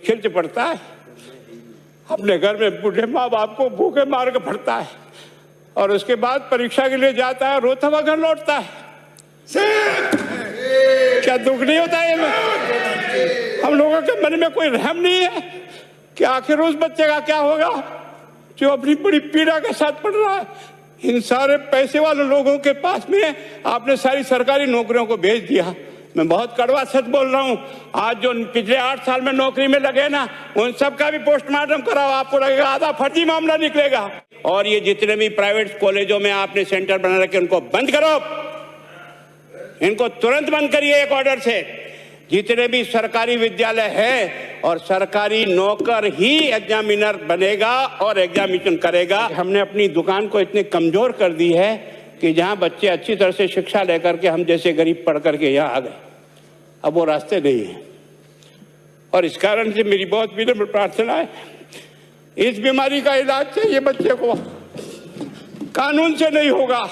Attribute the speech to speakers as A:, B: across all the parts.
A: खिलच पड़ता है, अपने घर में बूढ़े माँ बाप को भूखे मार के पड़ता है और उसके बाद परीक्षा के लिए जाता है, रोता हुआ घर लौटता है। क्या दुख नहीं होता है? हम लोगों के मन में कोई रहम नहीं है कि आखिर उस बच्चे का क्या होगा जो अपनी बड़ी पीड़ा के साथ पढ़ रहा है। इन सारे पैसे वाले लोगों के पास में आपने सारी सरकारी नौकरियों को भेज दिया। मैं बहुत कड़वा सच बोल रहा हूँ, आज जो पिछले 8 साल में नौकरी में लगे ना, उन सब का भी पोस्टमार्टम कराओ, आपको लगेगा आधा फर्जी मामला निकलेगा। और ये जितने भी प्राइवेट कॉलेजों में आपने सेंटर बना रखे उनको बंद करो, इनको तुरंत बंद करिए एक ऑर्डर से। जितने भी सरकारी विद्यालय है और सरकारी नौकर ही एग्जामिनर बनेगा और एग्जामिनेशन करेगा। हमने अपनी दुकान को इतनी कमजोर कर दी है कि जहां बच्चे अच्छी तरह से शिक्षा लेकर के हम जैसे गरीब पढ़ करके यहाँ आ गए, अब वो रास्ते नहीं है। और इस कारण से मेरी बहुत विनम्र प्रार्थना है, इस बीमारी का इलाज चाहिए बच्चे को, कानून से नहीं होगा,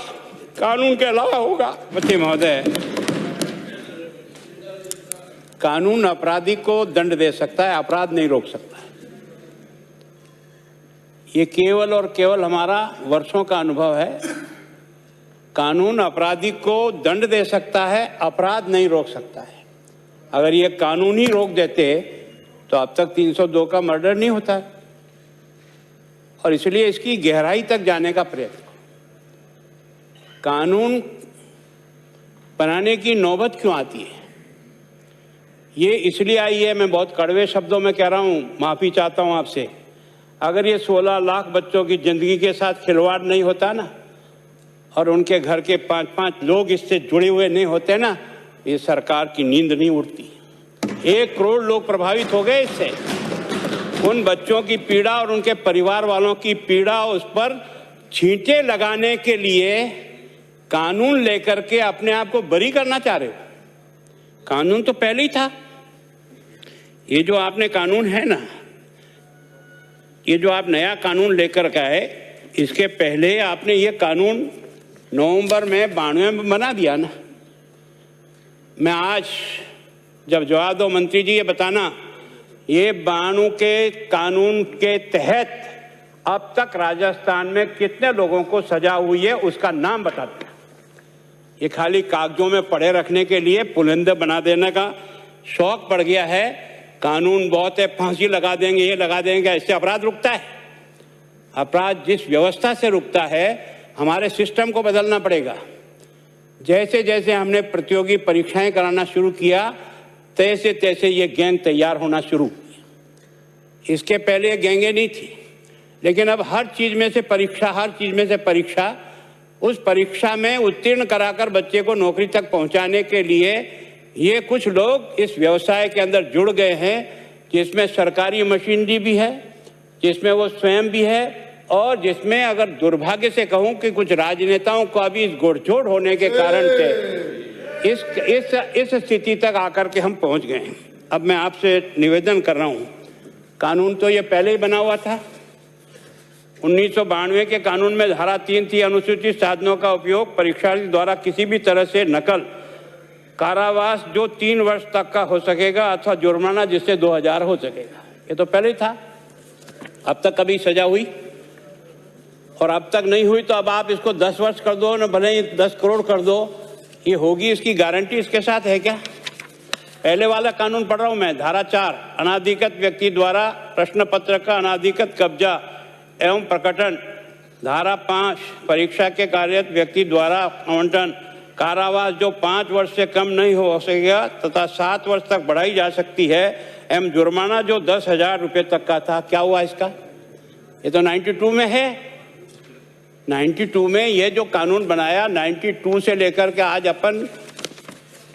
A: कानून के अलावा होगा। बच्चे महोदय, कानून अपराधी को दंड दे सकता है, अपराध नहीं रोक सकता है। ये केवल और केवल हमारा वर्षों का अनुभव है। कानून अपराधी को दंड दे सकता है, अपराध नहीं रोक सकता है। अगर ये कानून ही रोक देते तो अब तक 302 का मर्डर नहीं होता है। और इसलिए इसकी गहराई तक जाने का प्रयत्न। कानून बनाने की नौबत क्यों आती है? ये इसलिए आई है, मैं बहुत कड़वे शब्दों में कह रहा हूं, माफी चाहता हूं आपसे। अगर ये 16 लाख बच्चों की जिंदगी के साथ खिलवाड़ नहीं होता ना, और उनके घर के 5-5 लोग इससे जुड़े हुए नहीं होते ना, ये सरकार की नींद नहीं उड़ती। 1 करोड़ लोग प्रभावित हो गए इससे। उन बच्चों की पीड़ा और उनके परिवार वालों की पीड़ा, उस पर छींटे लगाने के लिए कानून लेकर के अपने आप को बरी करना चाह रहे हो। कानून तो पहले ही था। ये जो आपने कानून है ना, ये जो आप नया कानून लेकर का है, इसके पहले आपने ये कानून नवंबर में 92 में बना दिया ना। मैं आज जब जवाब दो मंत्री जी, ये बताना, ये 92 के कानून के तहत अब तक राजस्थान में कितने लोगों को सजा हुई है, उसका नाम बता दें। ये खाली कागजों में पड़े रखने के लिए पुलिंदा बना देने का शौक पड़ गया है। कानून बहुत है, फांसी लगा देंगे, ये लगा देंगे, इससे अपराध रुकता है? अपराध जिस व्यवस्था से रुकता है, हमारे सिस्टम को बदलना पड़ेगा। जैसे जैसे हमने प्रतियोगी परीक्षाएं कराना शुरू किया, तैसे तैसे ये गैंग तैयार होना शुरू हुई। इसके पहले ये गैंगें नहीं थी, लेकिन अब हर चीज में से परीक्षा, हर चीज में से परीक्षा। उस परीक्षा में उत्तीर्ण कराकर बच्चे को नौकरी तक पहुंचाने के लिए ये कुछ लोग इस व्यवसाय के अंदर जुड़ गए हैं, जिसमें सरकारी मशीनरी भी है, जिसमें वो स्वयं भी है, और जिसमें अगर दुर्भाग्य से कहूं कि कुछ राजनेताओं का भी इस गोड़चोड़ होने के कारण से इस स्थिति तक आकर के हम पहुंच गए हैं। अब मैं आपसे निवेदन कर रहा हूं, कानून तो ये पहले ही बना हुआ था। 1992 के कानून में धारा 3 थी, अनुसूचित साधनों का उपयोग परीक्षार्थी द्वारा किसी भी तरह से नकल, कारावास जो 3 वर्ष तक का हो सकेगा अथवा जुर्माना जिससे 2000 हो सकेगा। ये तो पहले ही था। अब तक कभी सजा हुई? और अब तक नहीं हुई तो अब आप इसको 10 वर्ष कर दो, न भले ही 10 करोड़ कर दो, ये होगी इसकी गारंटी इसके साथ है क्या? पहले वाला कानून पढ़ रहा हूं मैं, धारा 4, अनाधिकृत व्यक्ति द्वारा प्रश्न पत्र का अनाधिकृत कब्जा एवं प्रकटन। धारा 5, परीक्षा के कार्यरत व्यक्ति द्वारा आवंटन, कारावास जो 5 वर्ष से कम नहीं हो सकेगा तथा 7 वर्ष तक बढ़ाई जा सकती है, एवं जुर्माना जो 10,000 रुपये तक का था। क्या हुआ इसका? ये तो 92 में है। 92 में ये जो कानून बनाया, 92 से लेकर के आज अपन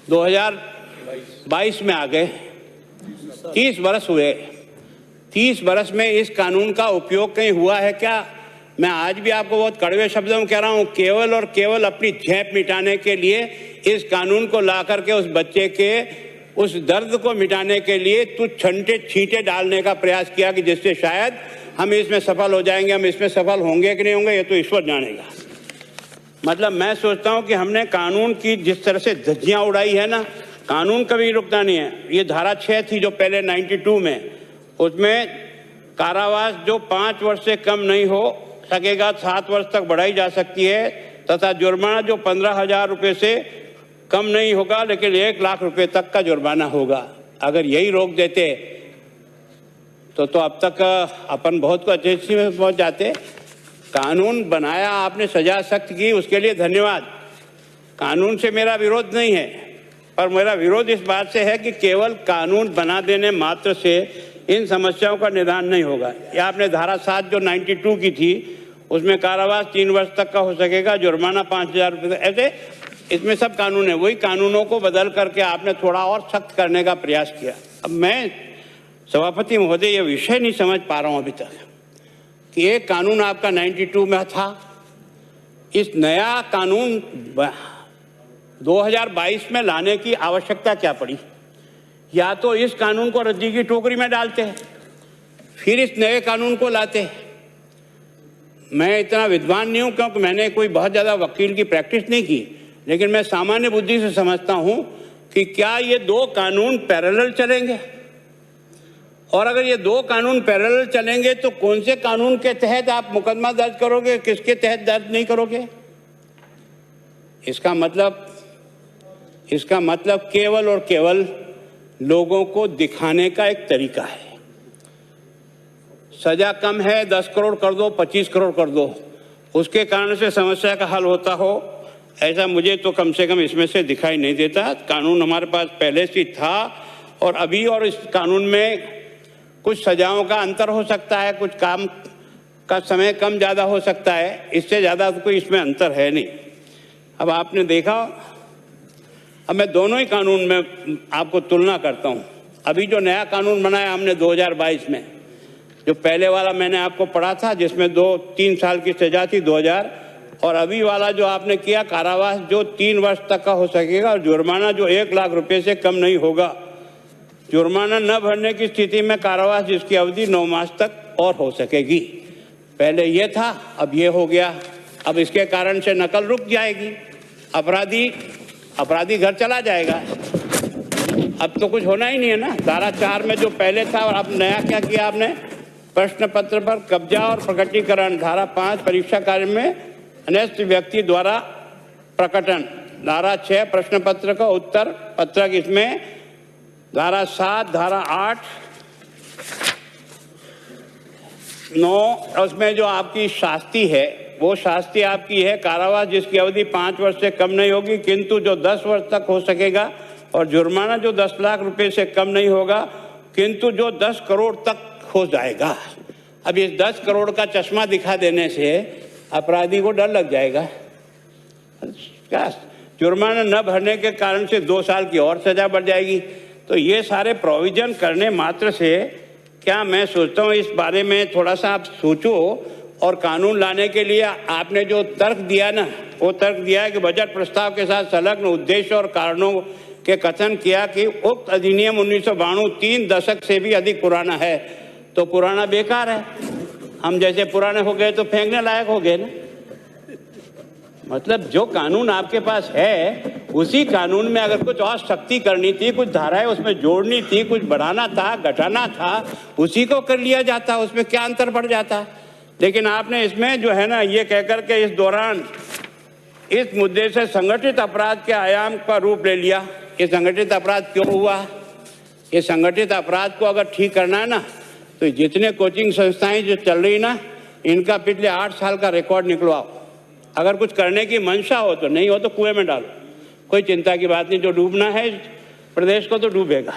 A: 2022 में आ गए, 30 वर्ष हुए। 30 वर्ष में इस कानून का उपयोग कहीं हुआ है क्या? मैं आज भी आपको बहुत कड़वे शब्दों में कह रहा हूं, केवल और केवल अपनी झेप मिटाने के लिए इस कानून को ला करके उस बच्चे के उस दर्द को मिटाने के लिए तू छींटे डालने का प्रयास किया कि जिससे शायद हम इसमें सफल हो जाएंगे। हम इसमें सफल होंगे कि नहीं होंगे, ये तो ईश्वर जानेगा। मतलब मैं सोचता हूं कि हमने कानून की जिस तरह से धज्जियां उड़ाई है ना, कानून कभी रुकता नहीं है। ये धारा 6 थी जो पहले 92 में, उसमें कारावास जो 5 वर्ष से कम नहीं हो सकेगा 7 वर्ष तक बढ़ाई जा सकती है, तथा जुर्माना जो 15,000 रुपये से कम नहीं होगा लेकिन 1 लाख रुपये तक का जुर्माना होगा। अगर यही रोक देते तो अब तक अपन बहुत को अच्छे से पहुँच जाते। कानून बनाया आपने, सजा सख्त की, उसके लिए धन्यवाद। कानून से मेरा विरोध नहीं है, पर मेरा विरोध इस बात से है कि केवल कानून बना देने मात्र से इन समस्याओं का निदान नहीं होगा। या आपने धारा 7 जो 92 की थी उसमें कारावास 3 वर्ष तक का हो सकेगा, जुर्माना 5,000 रुपये, ऐसे इसमें सब कानून है। वही कानूनों को बदल करके आपने थोड़ा और सख्त करने का प्रयास किया। अब मैं सभापति महोदय ये विषय नहीं समझ पा रहा हूँ अभी तक कि एक कानून आपका 92 में था, इस नया कानून 2022 में लाने की आवश्यकता क्या पड़ी? या तो इस कानून को रद्दी की टोकरी में डालते हैं, फिर इस नए कानून को लाते। मैं इतना विद्वान नहीं हूं क्योंकि मैंने कोई बहुत ज़्यादा वकील की प्रैक्टिस नहीं की, लेकिन मैं सामान्य बुद्धि से समझता हूं कि क्या ये 2 कानून पैरेलल चलेंगे, और अगर ये 2 कानून पैरेलल चलेंगे तो कौन से कानून के तहत आप मुकदमा दर्ज करोगे, किसके तहत दर्ज नहीं करोगे? इसका मतलब केवल और केवल लोगों को दिखाने का एक तरीका है। सजा कम है, 10 करोड़ कर दो, 25 करोड़ कर दो, उसके कारण से समस्या का हल होता हो, ऐसा मुझे तो कम से कम इसमें से दिखाई नहीं देता। कानून हमारे पास पहले से था और अभी, और इस कानून में कुछ सजाओं का अंतर हो सकता है, कुछ काम का समय कम ज़्यादा हो सकता है, इससे ज़्यादा तो कोई इसमें अंतर है नहीं। अब आपने देखा, अब मैं दोनों ही कानून में आपको तुलना करता हूँ। अभी जो नया कानून बनाया हमने 2022 में, जो पहले वाला मैंने आपको पढ़ा था जिसमें 2-3 साल की सजा थी 2000, और अभी वाला जो आपने किया कारावास जो 3 वर्ष तक का हो सकेगा और जुर्माना जो 1 लाख रुपए से कम नहीं होगा। जुर्माना न भरने की स्थिति में कारावास जिसकी अवधि 9 मास तक और हो सकेगी। पहले ये था, अब ये हो गया। अब इसके कारण से नकल रुक जाएगी, अपराधी घर चला जाएगा। अब तो कुछ होना ही नहीं है ना। धारा 4 में जो पहले था, और अब नया क्या किया आपने? प्रश्न पत्र पर कब्जा और प्रकटीकरण। धारा 5 परीक्षा कार्य में अनस्त व्यक्ति द्वारा प्रकटन। धारा 6 प्रश्न पत्र का उत्तर पत्रक। इसमें धारा 7, धारा 8, 9 उसमें जो आपकी शास्ति है वो शास्ति आपकी है कारावास जिसकी अवधि 5 वर्ष से कम नहीं होगी किंतु जो 10 वर्ष तक हो सकेगा, और जुर्माना जो 10 लाख रुपए से कम नहीं होगा किंतु जो 10 करोड़ तक हो जाएगा। अब इस 10 करोड़ का चश्मा दिखा देने से अपराधी को डर लग जाएगा। क्या जुर्माना न भरने के कारण से 2 साल की और सजा बढ़ जाएगी। तो ये सारे प्रोविजन करने मात्र से क्या, मैं सोचता हूँ इस बारे में थोड़ा सा आप सोचो। और कानून लाने के लिए आपने जो तर्क दिया ना, वो तर्क दिया है कि बजट प्रस्ताव के साथ संलग्न उद्देश्य और कारणों के कथन किया कि उक्त अधिनियम 1992 3 दशक से भी अधिक पुराना है। तो पुराना बेकार है, हम जैसे पुराने हो गए तो फेंकने लायक हो गए ना। मतलब जो कानून आपके पास है उसी कानून में अगर कुछ और सख्ती करनी थी, कुछ धाराएं उसमें जोड़नी थी, कुछ बढ़ाना था, घटाना था, उसी को कर लिया जाता, उसमें क्या अंतर पड़ जाता। लेकिन आपने इसमें जो है ना ये कहकर के इस दौरान इस मुद्दे से संगठित अपराध के आयाम का रूप ले लिया। ये संगठित अपराध क्यों हुआ? ये संगठित अपराध को अगर ठीक करना है ना तो जितने कोचिंग संस्थाएं जो चल रही ना, इनका पिछले 8 साल का रिकॉर्ड निकलवाओ। अगर कुछ करने की मंशा हो तो, नहीं हो तो कुएं में डालो, कोई चिंता की बात नहीं। जो डूबना है प्रदेश को तो डूबेगा।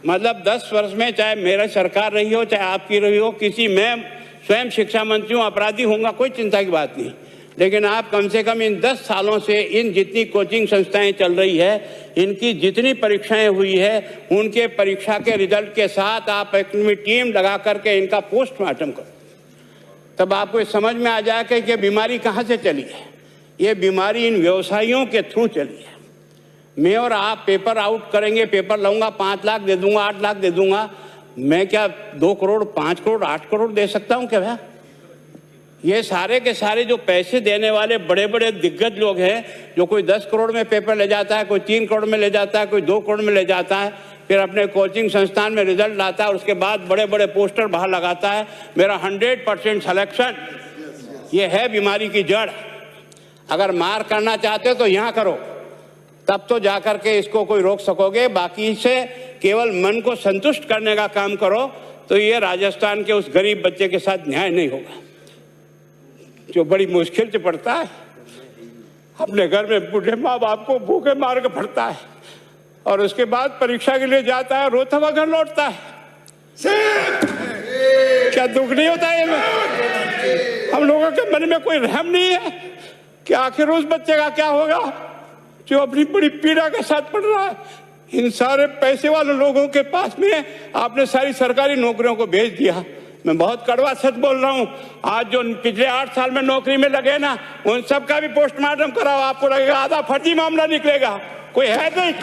A: मतलब 10 वर्ष में चाहे मेरी सरकार रही हो चाहे आपकी रही हो, किसी में स्वयं शिक्षा मंत्री हूँ, अपराधी होऊंगा, कोई चिंता की बात नहीं। लेकिन आप कम से कम इन 10 सालों से इन जितनी कोचिंग संस्थाएं चल रही है, इनकी जितनी परीक्षाएं हुई है, उनके परीक्षा के रिजल्ट के साथ आप एक टीम लगा करके इनका पोस्टमार्टम करो, तब आपको समझ में आ जाएगा कि बीमारी कहाँ से चली है। ये बीमारी इन व्यवसायियों के थ्रू चली है। मैं और आप पेपर आउट करेंगे, पेपर लाऊंगा, 5 लाख दे दूंगा, 8 लाख दे दूंगा, मैं क्या 2 करोड़, 5 करोड़, 8 करोड़ दे सकता हूँ क्या भैया? ये सारे के सारे जो पैसे देने वाले बड़े बड़े दिग्गज लोग हैं, जो कोई 10 करोड़ में पेपर ले जाता है, कोई 3 करोड़ में ले जाता है, कोई 2 करोड़ में ले जाता है, फिर अपने कोचिंग संस्थान में रिजल्ट लाता है, उसके बाद बड़े बड़े पोस्टर बाहर लगाता है, मेरा 100% सिलेक्शन। ये है बीमारी की जड़। अगर मार करना चाहते हो तो यहाँ करो, तब तो जाकर के इसको कोई रोक सकोगे। बाकी से केवल मन को संतुष्ट करने का काम करो तो ये राजस्थान के उस गरीब बच्चे के साथ न्याय नहीं होगा, जो बड़ी मुश्किल से पढ़ता है, अपने घर में बूढ़े माँ बाप को भूखे मार के पढ़ता है और उसके बाद परीक्षा के लिए जाता है, रोता हुआ घर लौटता है। क्या दुख नहीं होता है? हम लोगों के मन में कोई रहम नहीं है कि आखिर उस बच्चे का क्या होगा जो अपनी बड़ी पीड़ा के साथ पढ़ रहा है। इन सारे पैसे वाले लोगों के पास में आपने सारी सरकारी नौकरियों को भेज दिया। मैं बहुत कड़वा सच बोल रहा हूं। आज जो पिछले 8 साल में नौकरी में लगे ना, उन सब का भी पोस्टमार्टम कराओ, आपको लगेगा आधा फर्जी मामला निकलेगा। कोई है नहीं,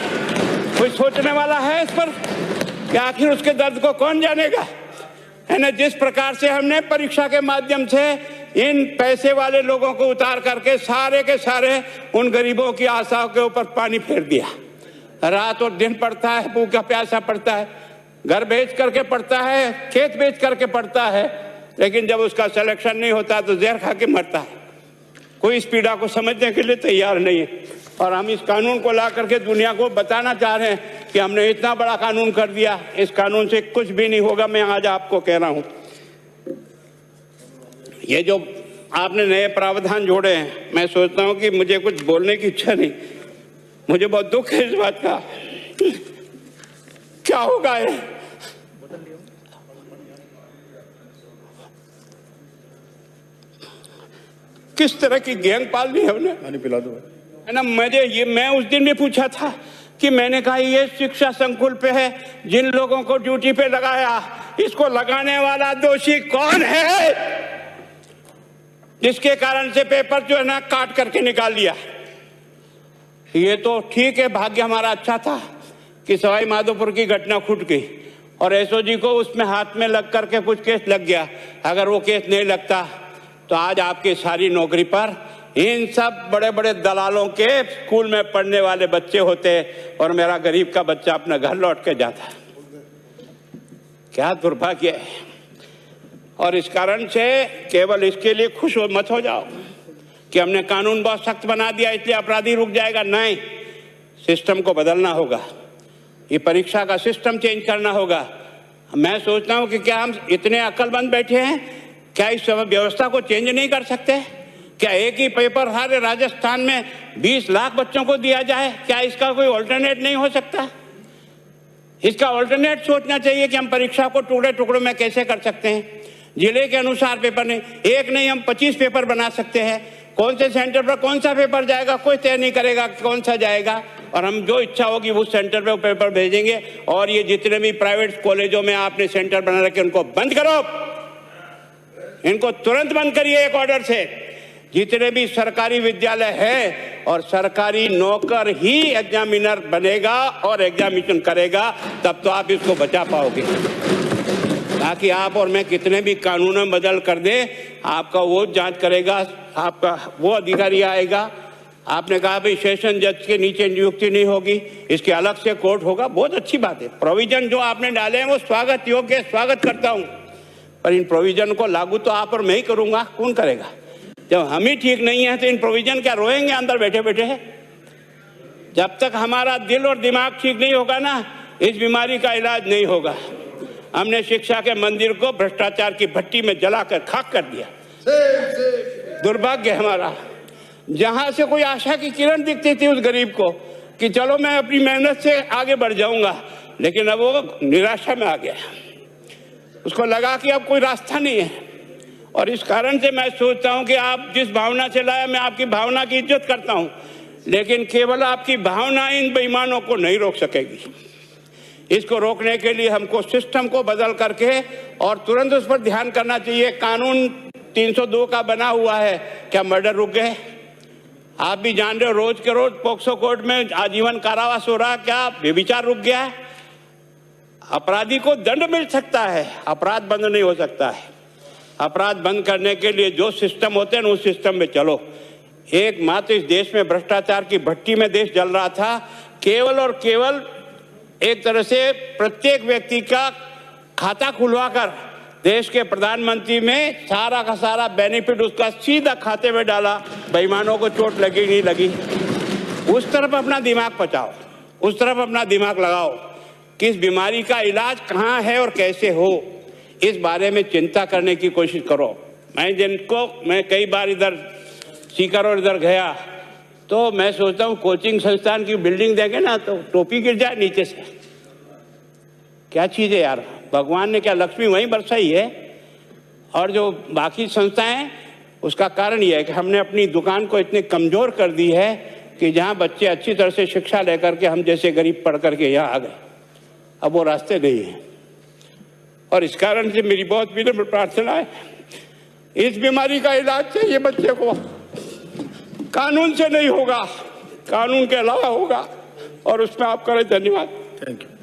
A: कोई सोचने वाला है इस पर कि आखिर उसके दर्द को कौन जानेगा? है ना, जिस प्रकार से हमने परीक्षा के माध्यम से इन पैसे वाले लोगों को उतार करके सारे के सारे उन गरीबों की आशाओं के ऊपर पानी फेर दिया। रात और दिन पढ़ता है, भूखा प्यासा पढ़ता है, घर बेच करके पढ़ता है, खेत बेच करके पढ़ता है, लेकिन जब उसका सिलेक्शन नहीं होता तो जहर खा के मरता है। कोई इस पीड़ा को समझने के लिए तैयार नहीं है। और हम इस कानून को ला करके दुनिया को बताना चाह रहे हैं कि हमने इतना बड़ा कानून कर दिया, इस कानून से कुछ भी नहीं होगा। मैं आज आपको कह रहा हूं, ये जो आपने नए प्रावधान जोड़े हैं, मैं सोचता हूं कि मुझे कुछ बोलने की इच्छा नहीं, मुझे बहुत दुख है इस बात का। क्या होगा ये? किस तरह की गैंग पाल ली है हमने? पानी पिला दो है ना। मैं उस दिन भी पूछा था कि मैंने कहा ये शिक्षा संकुल पे है, जिन लोगों को ड्यूटी पे लगाया, इसको लगाने वाला दोषी कौन है, जिसके कारण से पेपर जो है ना काट करके निकाल दिया। ये तो ठीक है, भाग्य हमारा अच्छा था कि सवाई माधोपुर की घटना फूट गई और एसओजी को उसमें हाथ में लग करके कुछ केस लग गया। अगर वो केस नहीं लगता तो आज आपकी सारी नौकरी पर इन सब बड़े बड़े दलालों के स्कूल में पढ़ने वाले बच्चे होते और मेरा गरीब का बच्चा अपना घर लौट के जाता। क्या दुर्भाग्य है। और इस कारण से केवल इसके लिए खुश मत हो जाओ कि हमने कानून बहुत सख्त बना दिया इसलिए अपराधी रुक जाएगा। नहीं, सिस्टम को बदलना होगा, ये परीक्षा का सिस्टम चेंज करना होगा। मैं सोचता हूं कि क्या हम इतने अक्लमंद बैठे हैं, क्या इस व्यवस्था को चेंज नहीं कर सकते? क्या एक ही पेपर सारे राजस्थान में 20 लाख बच्चों को दिया जाए? क्या इसका कोई ऑल्टरनेट नहीं हो सकता? इसका ऑल्टरनेट सोचना चाहिए कि हम परीक्षा को टुकड़े टुकड़ों में कैसे कर सकते हैं। जिले के अनुसार पेपर नहीं, एक नहीं हम 25 पेपर बना सकते हैं। कौन से सेंटर पर कौन सा पेपर जाएगा कोई तय नहीं करेगा कौन सा जाएगा, और हम जो इच्छा होगी उस सेंटर पे वो पेपर भेजेंगे। और ये जितने भी प्राइवेट कॉलेजों में आपने सेंटर बना रखे उनको बंद करो, इनको तुरंत बंद करिए एक ऑर्डर से। जितने भी सरकारी विद्यालय है और सरकारी नौकर ही एग्जामिनर बनेगा और एग्जामिनेशन करेगा, तब तो आप इसको बचा पाओगे। ताकि आप और मैं कितने भी कानून बदल कर दे, आपका वो जांच करेगा, आपका वो अधिकारी आएगा। आपने कहा भाई सेशन जज के नीचे नियुक्ति नहीं होगी, इसके अलग से कोर्ट होगा, बहुत अच्छी बात है। प्रोविजन जो आपने डाले हैं वो स्वागत योग्य, स्वागत करता हूं, पर इन प्रोविजन को लागू तो आप और मैं ही करूंगा, कौन करेगा? जब हम ही ठीक नहीं है तो इन प्रोविजन क्या रोएंगे अंदर बैठे बैठे? जब तक हमारा दिल और दिमाग ठीक नहीं होगा ना, इस बीमारी का इलाज नहीं होगा। हमने शिक्षा के मंदिर को भ्रष्टाचार की भट्टी में जलाकर खाक कर दिया। दुर्भाग्य हमारा, जहां से कोई आशा की किरण दिखती थी उस गरीब को कि चलो मैं अपनी मेहनत से आगे बढ़ जाऊंगा, लेकिन अब वो निराशा में आ गया। उसको लगा कि अब कोई रास्ता नहीं है। और इस कारण से मैं सोचता हूं कि आप जिस भावना से लाया, मैं आपकी भावना की इज्जत करता हूं, लेकिन केवल आपकी भावना इन बेईमानों को नहीं रोक सकेगी। इसको रोकने के लिए हमको सिस्टम को बदल करके और तुरंत उस पर ध्यान करना चाहिए। कानून 302 का बना हुआ है, क्या मर्डर रुक गए? आप भी जान रहे हो, रोज के रोज पोक्सो कोर्ट में आजीवन कारावास हो रहा, क्या व्यभिचार रुक गया है? अपराधी को दंड मिल सकता है, अपराध बंद नहीं हो सकता है। अपराध बंद करने के लिए जो सिस्टम होते हैं उस सिस्टम में चलो। एकमात्र इस देश में भ्रष्टाचार की भट्टी में देश जल रहा था, केवल और केवल एक तरह से प्रत्येक व्यक्ति का खाता खुलवाकर देश के प्रधानमंत्री में सारा का सारा बेनिफिट उसका सीधा खाते में डाला। बेईमानों को चोट लगी नहीं लगी, उस तरफ अपना दिमाग बचाओ, उस तरफ अपना दिमाग लगाओ कि इस बीमारी का इलाज कहाँ है और कैसे हो, इस बारे में चिंता करने की कोशिश करो। मैं कई बार इधर सीकर और इधर गया तो मैं सोचता हूँ कोचिंग संस्थान की बिल्डिंग देंगे ना तो टोपी गिर जाए नीचे से। क्या चीज़ है यार, भगवान ने क्या लक्ष्मी वहीं बरसाई है। और जो बाकी संस्थाएं हैं उसका कारण यह है कि हमने अपनी दुकान को इतने कमज़ोर कर दी है कि जहाँ बच्चे अच्छी तरह से शिक्षा लेकर के हम जैसे गरीब पढ़ करके यहाँ आ गए, अब वो रास्ते नहीं हैं। और इस कारण से मेरी बहुत विनम्र प्रार्थना है, इस बीमारी का इलाज चाहिए बच्चे को, कानून से नहीं होगा, कानून के अलावा होगा, और उसमें आप करें। धन्यवाद।
B: Thank you.